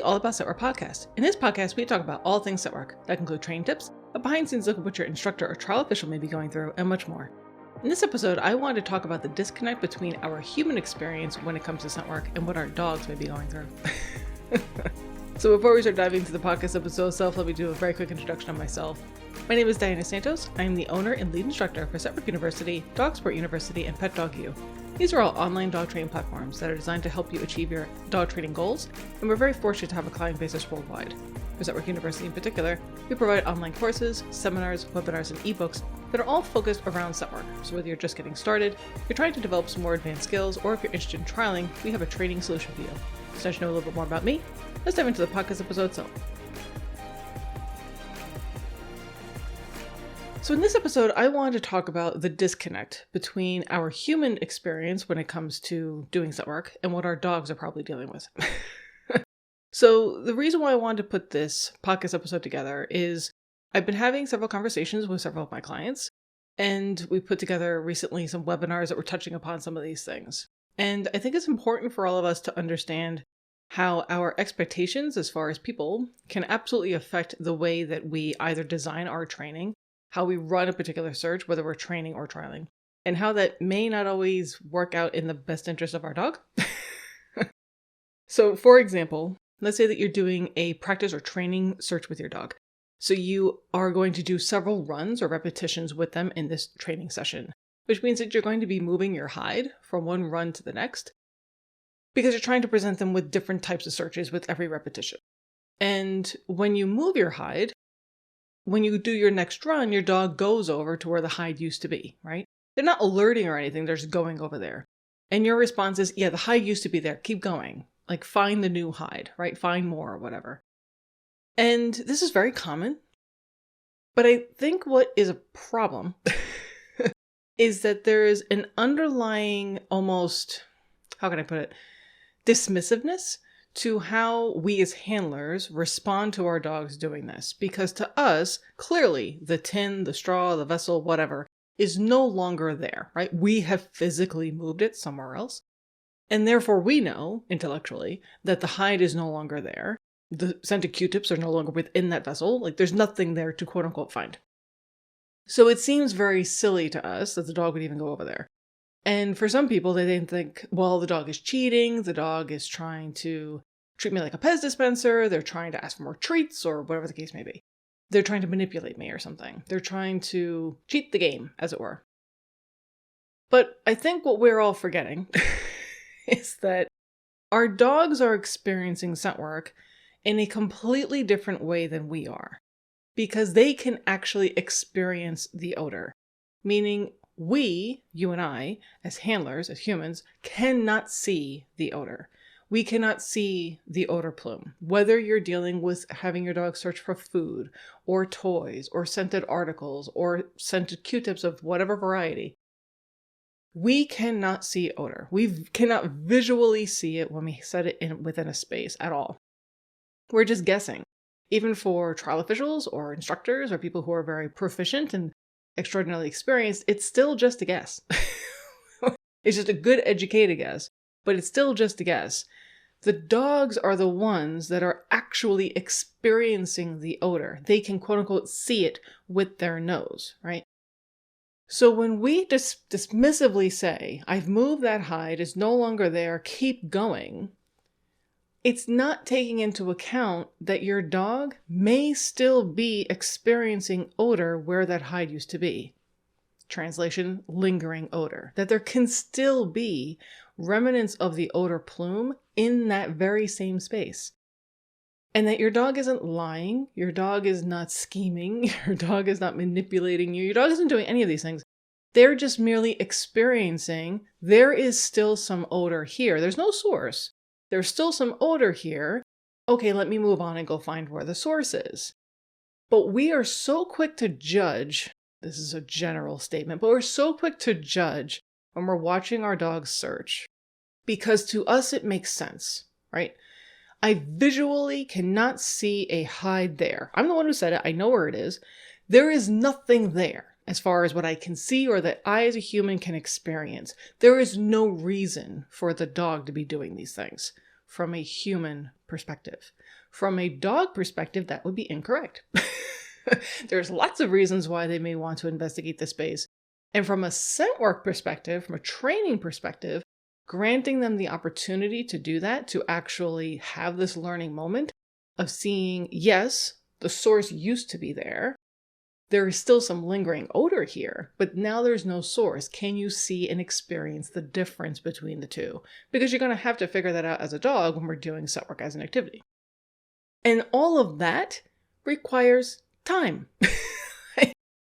the All About Scent Work podcast. In this podcast, we talk about all things scent work. That include training tips, a behind-the-scenes look at what your instructor or trial official may be going through, and much more. In this episode, I wanted to talk about the disconnect between our human experience when it comes to scent work and what our dogs may be going through. So before we start diving into the podcast episode itself, let me do a very quick introduction of myself. My name is Dianna Santos. I am the owner and lead instructor for Scent Work University, Dog Sport University, and Pet Dog U. These are all online dog training platforms that are designed to help you achieve your dog training goals, and we're very fortunate to have a client basis worldwide. For Scent Work University in particular, we provide online courses, seminars, webinars, and ebooks that are all focused around scent work. So whether you're just getting started, you're trying to develop some more advanced skills, or if you're interested in trialing, we have a training solution for you. So to know a little bit more about me, let's dive into the podcast episode itself. So in this episode, I wanted to talk about the disconnect between our human experience when it comes to doing scent work and what our dogs are probably dealing with. So the reason why I wanted to put this podcast episode together is I've been having several conversations with several of my clients, and we put together recently some webinars that were touching upon some of these things. And I think it's important for all of us to understand how our expectations as far as people can absolutely affect the way that we either design our training, how we run a particular search, whether we're training or trialing, and how that may not always work out in the best interest of our dog. So for example, let's say that you're doing a practice or training search with your dog. So you are going to do several runs or repetitions with them in this training session, which means that you're going to be moving your hide from one run to the next because you're trying to present them with different types of searches with every repetition. And when you move your hide, when you do your next run, your dog goes over to where the hide used to be, right? They're not alerting or anything, they're just going over there. And your response is, yeah, the hide used to be there, keep going. Like find the new hide, right? Find more or whatever. And this is very common. But I think what is a problem is that there is an underlying almost, how can I put it, dismissiveness to how we as handlers respond to our dogs doing this. Because to us, clearly, the tin, the straw, the vessel, whatever, is no longer there, right? We have physically moved it somewhere else. And therefore we know, intellectually, that the hide is no longer there. The scented Q-tips are no longer within that vessel. Like there's nothing there to quote unquote find. So it seems very silly to us that the dog would even go over there. And for some people, they think, well, the dog is cheating. The dog is trying to treat me like a Pez dispenser. They're trying to ask for more treats or whatever the case may be. They're trying to manipulate me or something. They're trying to cheat the game, as it were. But I think what we're all forgetting is that our dogs are experiencing scent work in a completely different way than we are, because they can actually experience the odor. Meaning we, you and I, as handlers, as humans, cannot see the odor. We cannot see the odor plume. Whether you're dealing with having your dog search for food or toys or scented articles or scented Q-tips of whatever variety, we cannot see odor. We cannot visually see it when we set it within a space at all. We're just guessing. Even for trial officials or instructors or people who are very proficient and extraordinarily experienced, it's still just a guess. It's just a good educated guess, but it's still just a guess. The dogs are the ones that are actually experiencing the odor. They can quote unquote see it with their nose, right? So when we dismissively say, I've moved that hide, it's no longer there, keep going, it's not taking into account that your dog may still be experiencing odor where that hide used to be. Translation, lingering odor. That there can still be remnants of the odor plume in that very same space. And that your dog isn't lying, your dog is not scheming, your dog is not manipulating you, your dog isn't doing any of these things. They're just merely experiencing there is still some odor here. There's no source. There's still some odor here. Okay, let me move on and go find where the source is. But we are so quick to judge, this is a general statement, but we're so quick to judge when we're watching our dogs search. Because to us it makes sense, right? I visually cannot see a hide there. I'm the one who said it. I know where it is. There is nothing there as far as what I can see or that I as a human can experience. There is no reason for the dog to be doing these things from a human perspective. From a dog perspective, that would be incorrect. There's lots of reasons why they may want to investigate the space. And from a scent work perspective, from a training perspective, granting them the opportunity to do that, to actually have this learning moment of seeing, yes, the source used to be there. There is still some lingering odor here, but now there's no source. Can you see and experience the difference between the two? Because you're going to have to figure that out as a dog when we're doing scent work as an activity. And all of that requires time.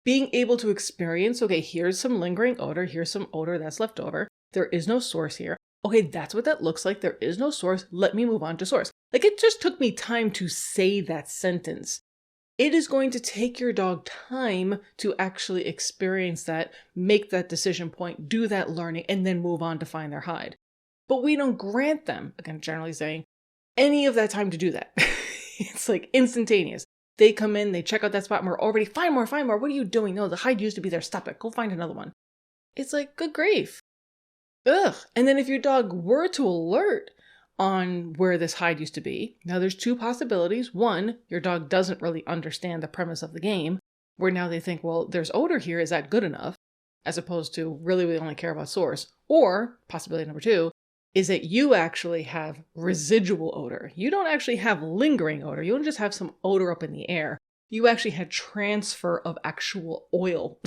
Being able to experience, okay, here's some lingering odor, here's some odor that's left over. There is no source here. Okay, that's what that looks like. There is no source. Let me move on to source. Like, it just took me time to say that sentence. It is going to take your dog time to actually experience that, make that decision point, do that learning, and then move on to find their hide. But we don't grant them, again, generally saying, any of that time to do that. It's like instantaneous. They come in, they check out that spot, and we're already, find more. What are you doing? No, the hide used to be there. Stop it. Go find another one. It's like, good grief. Ugh. And then if your dog were to alert on where this hide used to be, now there's two possibilities. One, your dog doesn't really understand the premise of the game, where now they think, well, there's odor here. Is that good enough? As opposed to, really, we only care about source. Or, possibility number two, is that you actually have residual odor. You don't actually have lingering odor. You don't just have some odor up in the air. You actually had transfer of actual oil,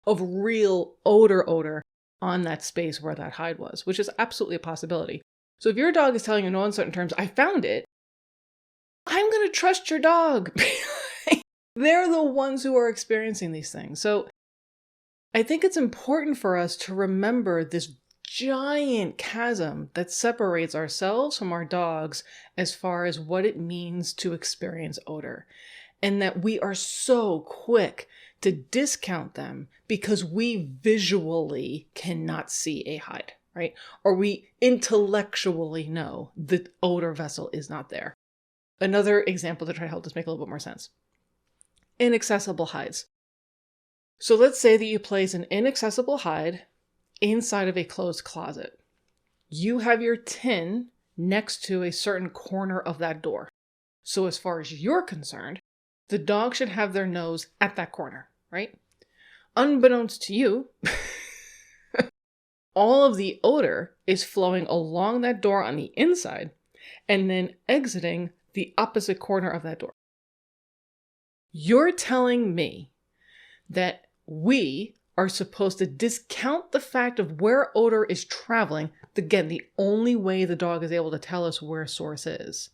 of real odor on that space where that hide was, which is absolutely a possibility. So if your dog is telling you in no uncertain terms, I found it, I'm going to trust your dog. They're the ones who are experiencing these things. So I think it's important for us to remember this giant chasm that separates ourselves from our dogs as far as what it means to experience odor. And that we are so quick to discount them because we visually cannot see a hide, right? Or we intellectually know the odor vessel is not there. Another example to try to help this make a little bit more sense. Inaccessible hides. So let's say that you place an inaccessible hide inside of a closed closet. You have your tin next to a certain corner of that door. So as far as you're concerned, the dog should have their nose at that corner, right? Unbeknownst to you, all of the odor is flowing along that door on the inside and then exiting the opposite corner of that door. You're telling me that we are supposed to discount the fact of where odor is traveling, again, the only way the dog is able to tell us where source is.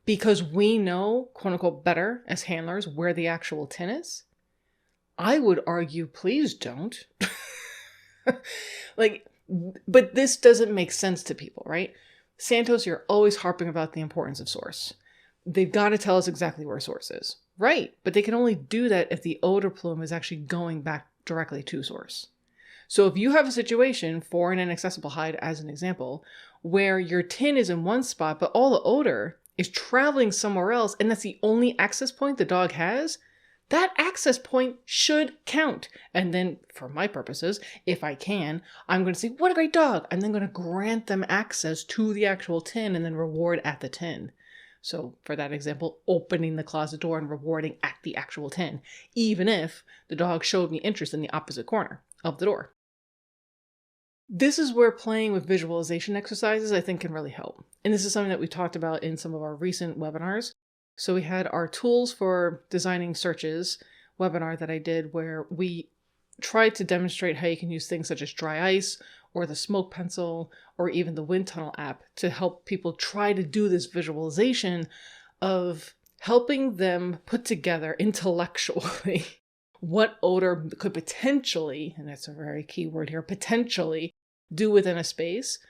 Because we know, quote unquote, better as handlers where the actual tin is? I would argue, please don't. But this doesn't make sense to people, right? Santos, you're always harping about the importance of source. They've got to tell us exactly where source is. Right, but they can only do that if the odor plume is actually going back directly to source. So if you have a situation, for an inaccessible hide as an example, where your tin is in one spot, but all the odor is traveling somewhere else, and that's the only access point the dog has, that access point should count. And then, for my purposes, if I can, I'm going to say, what a great dog. I'm then going to grant them access to the actual tin and then reward at the tin. So for that example, opening the closet door and rewarding at the actual tin, even if the dog showed me interest in the opposite corner of the door. This is where playing with visualization exercises, I think, can really help. And this is something that we talked about in some of our recent webinars. So we had our tools for designing searches webinar that I did where we tried to demonstrate how you can use things such as dry ice or the smoke pencil, or even the wind tunnel app to help people try to do this visualization of helping them put together intellectually what odor could potentially, and that's a very key word here, potentially do within a space,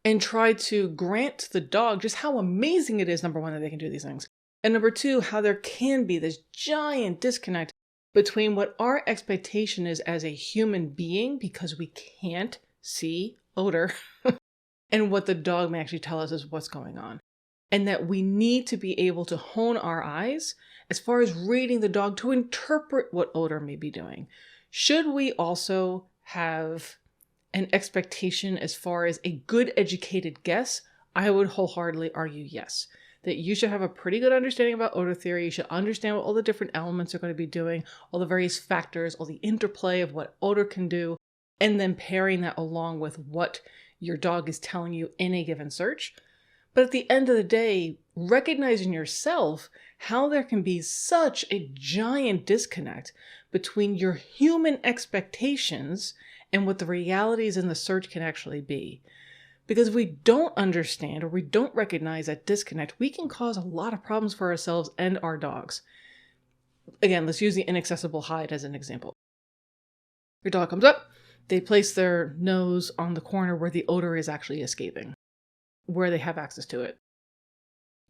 and try to grant the dog just how amazing it is, number one, that they can do these things. And number two, how there can be this giant disconnect between what our expectation is as a human being, because we can't see odor, and what the dog may actually tell us is what's going on. And that we need to be able to hone our eyes as far as reading the dog to interpret what odor may be doing. Should we also have an expectation as far as a good educated guess? I would wholeheartedly argue yes, that you should have a pretty good understanding about odor theory. You should understand what all the different elements are going to be doing, all the various factors, all the interplay of what odor can do, and then pairing that along with what your dog is telling you in a given search. But at the end of the day, recognizing yourself how there can be such a giant disconnect between your human expectations and what the realities in the search can actually be. Because if we don't understand or we don't recognize that disconnect, we can cause a lot of problems for ourselves and our dogs. Again, let's use the Inaccessible Hide as an example. Your dog comes up, they place their nose on the corner where the odor is actually escaping, where they have access to it.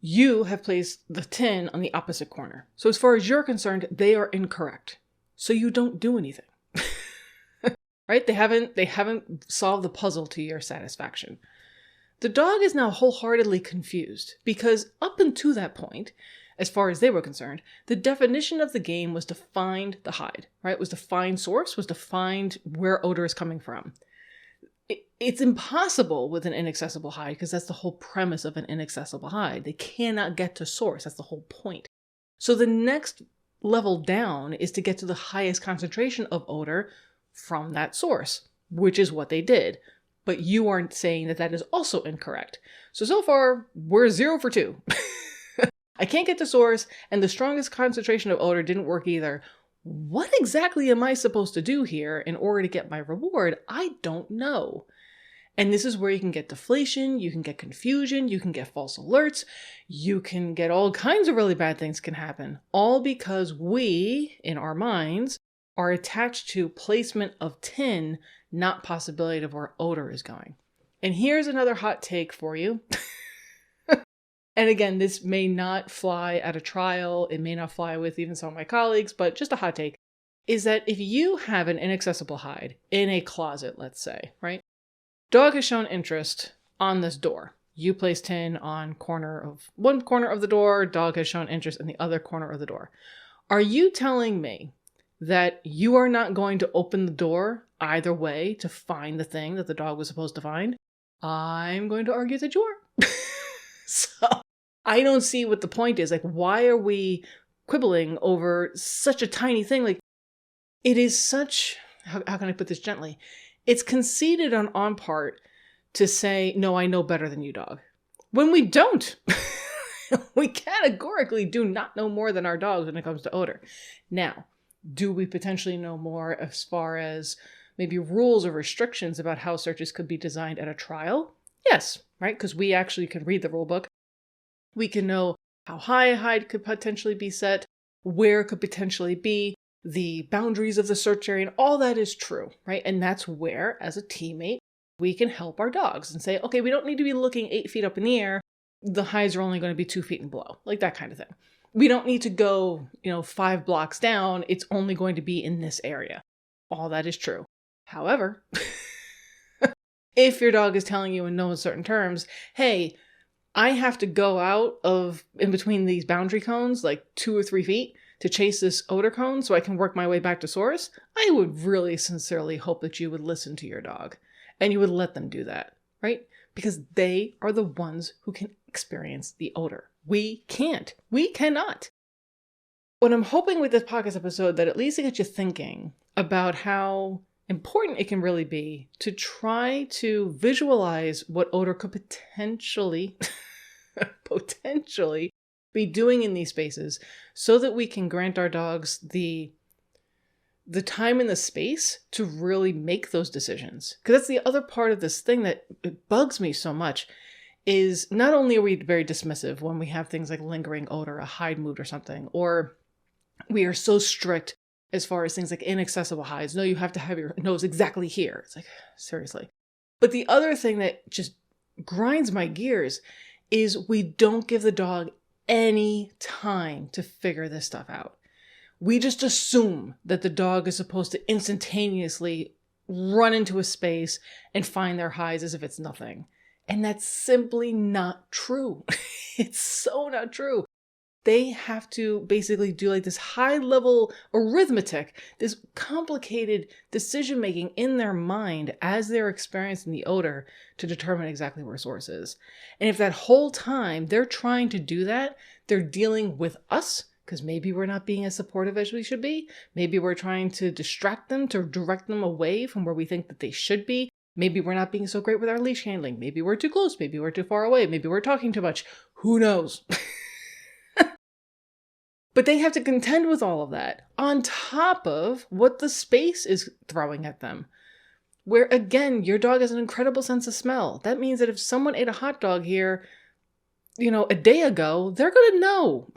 You have placed the tin on the opposite corner. So as far as you're concerned, they are incorrect. So you don't do anything. Right? They haven't solved the puzzle to your satisfaction. The dog is now wholeheartedly confused because up until that point, as far as they were concerned, the definition of the game was to find the hide, right? Was to find source, was to find where odor is coming from. It's impossible with an inaccessible hide because that's the whole premise of an inaccessible hide. They cannot get to source. That's the whole point. So the next level down is to get to the highest concentration of odor from that source, which is what they did. But you aren't saying that that is also incorrect. So far, we're 0 for 2. I can't get to source, and the strongest concentration of odor didn't work either. What exactly am I supposed to do here in order to get my reward? I don't know. And this is where you can get deflation, you can get confusion, you can get false alerts, you can get all kinds of really bad things can happen. All because we, in our minds, are attached to placement of tin, not possibility of where odor is going. And here's another hot take for you. And again, this may not fly at a trial. It may not fly with even some of my colleagues, but just a hot take is that if you have an inaccessible hide in a closet, let's say, right? Dog has shown interest on this door. You place tin on one corner of the door. Dog has shown interest in the other corner of the door. Are you telling me that you are not going to open the door either way to find the thing that the dog was supposed to find? I'm going to argue that you are. So I don't see what the point is. Like, why are we quibbling over such a tiny thing? Like, it is such, how can I put this gently? It's conceited on part to say, no, I know better than you, dog. When we don't. We categorically do not know more than our dogs when it comes to odor. Now, do we potentially know more as far as maybe rules or restrictions about how searches could be designed at a trial? Yes, right? Because we actually can read the rule book. We can know how high a hide could potentially be set, where it could potentially be, the boundaries of the search area, and all that is true, right? And that's where, as a teammate, we can help our dogs and say, okay, we don't need to be looking 8 feet up in the air. The hides are only going to be 2 feet and below, like that kind of thing. We don't need to go, 5 blocks down. It's only going to be in this area. All that is true. However, if your dog is telling you in no uncertain terms, hey, I have to go out of in between these boundary cones, like 2 or 3 feet, to chase this odor cone so I can work my way back to source, I would really sincerely hope that you would listen to your dog and you would let them do that, right? Because they are the ones who can experience the odor. We can't. We cannot. What I'm hoping with this podcast episode that at least it gets you thinking about how important it can really be to try to visualize what odor could potentially be doing in these spaces so that we can grant our dogs the time and the space to really make those decisions. Because that's the other part of this thing that it bugs me so much is not only are we very dismissive when we have things like lingering odor, a hide moved or something, or we are so strict as far as things like inaccessible hides. No, you have to have your nose exactly here. It's like, seriously. But the other thing that just grinds my gears is we don't give the dog any time to figure this stuff out. We just assume that the dog is supposed to instantaneously run into a space and find their hides as if it's nothing. And that's simply not true. It's so not true. they have to basically do like this high level arithmetic, this complicated decision making in their mind as they're experiencing the odor to determine exactly where source is. And if that whole time they're trying to do that, they're dealing with us, because maybe we're not being as supportive as we should be. Maybe we're trying to distract them, to direct them away from where we think that they should be. Maybe we're not being so great with our leash handling. Maybe we're too close. Maybe we're too far away. Maybe we're talking too much. Who knows? But they have to contend with all of that on top of what the space is throwing at them. Where, again, your dog has an incredible sense of smell. That means that if someone ate a hot dog here, a day ago, they're going to know.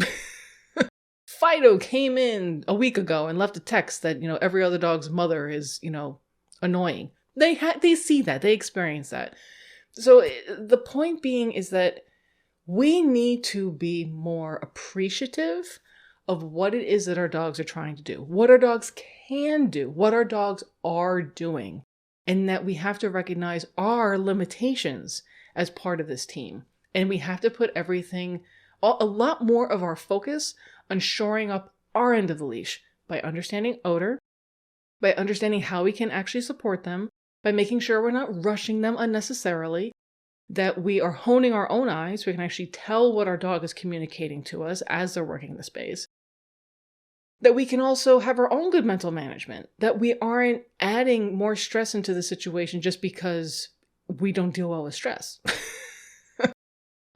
Fido came in a week ago and left a text that, every other dog's mother is, annoying. They see that. They experience that. So the point being is that we need to be more appreciative of what it is that our dogs are trying to do, what our dogs can do, what our dogs are doing, and that we have to recognize our limitations as part of this team. And we have to put everything, a lot more of our focus on shoring up our end of the leash by understanding odor, by understanding how we can actually support them, by making sure we're not rushing them unnecessarily, that we are honing our own eyes so we can actually tell what our dog is communicating to us as they're working the space. That we can also have our own good mental management, that we aren't adding more stress into the situation just because we don't deal well with stress.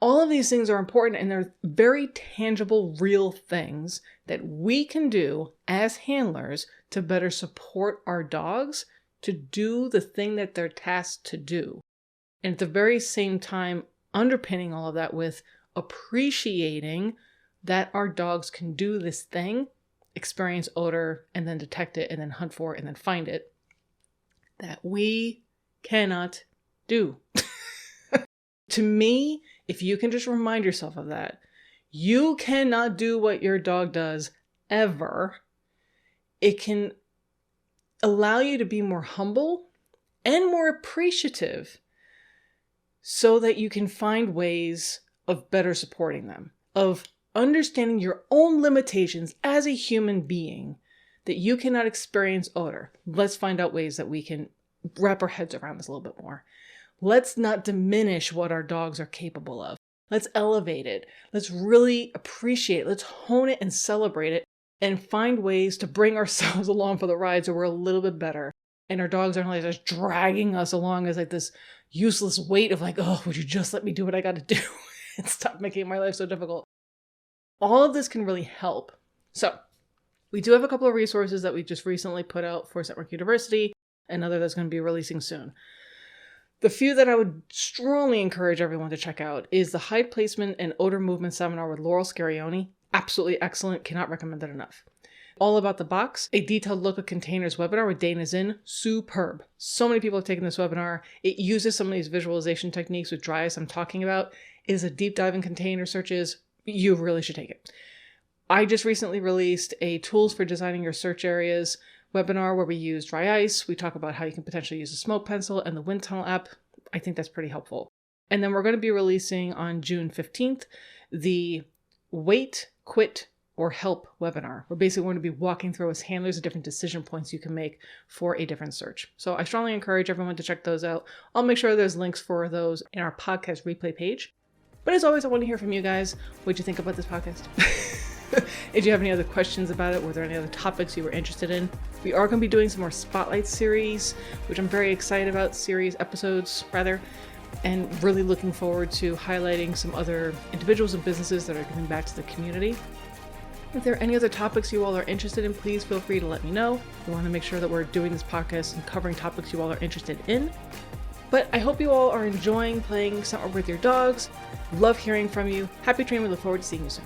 All of these things are important, and they're very tangible, real things that we can do as handlers to better support our dogs to do the thing that they're tasked to do. And at the very same time, underpinning all of that with appreciating that our dogs can do this thing, experience odor, and then detect it, and then hunt for it, and then find it, that we cannot do. To me, if you can just remind yourself of that, you cannot do what your dog does ever. It can allow you to be more humble and more appreciative so that you can find ways of better supporting them, of understanding your own limitations as a human being, that you cannot experience odor. Let's find out ways that we can wrap our heads around this a little bit more. Let's not diminish what our dogs are capable of. Let's elevate it. Let's really appreciate it. Let's hone it and celebrate it and find ways to bring ourselves along for the ride so we're a little bit better. And our dogs aren't like just dragging us along as like this useless weight of like, oh, would you just let me do what I got to do and stop making my life so difficult? All of this can really help. So we do have a couple of resources that we just recently put out for Scentwork University, another that's going to be releasing soon. The few that I would strongly encourage everyone to check out is the Hide Placement and Odor Movement Seminar with Laurel Scarione. Absolutely excellent. Cannot recommend it enough. All About the Box, a detailed look at containers webinar with Dana Zinn. Superb. So many people have taken this webinar. It uses some of these visualization techniques with dry ice I'm talking about. It is a deep dive in container searches. You really should take it. I just recently released a Tools for Designing Your Search Areas webinar where we use dry ice. We talk about how you can potentially use a smoke pencil and the wind tunnel app. I think that's pretty helpful. And then we're going to be releasing on June 15th the Wait, Quit, or Help webinar. We're basically going to be walking through as handlers the different decision points you can make for a different search. So I strongly encourage everyone to check those out. I'll make sure there's links for those in our podcast replay page. But as always, I want to hear from you guys. What'd you think about this podcast? If you have any other questions about it, were there any other topics you were interested in? We are going to be doing some more Spotlight series, which I'm very excited about, episodes, and really looking forward to highlighting some other individuals and businesses that are giving back to the community. If there are any other topics you all are interested in, please feel free to let me know. We want to make sure that we're doing this podcast and covering topics you all are interested in. But I hope you all are enjoying playing Scentwork with your dogs. Love hearing from you. Happy training. We look forward to seeing you soon.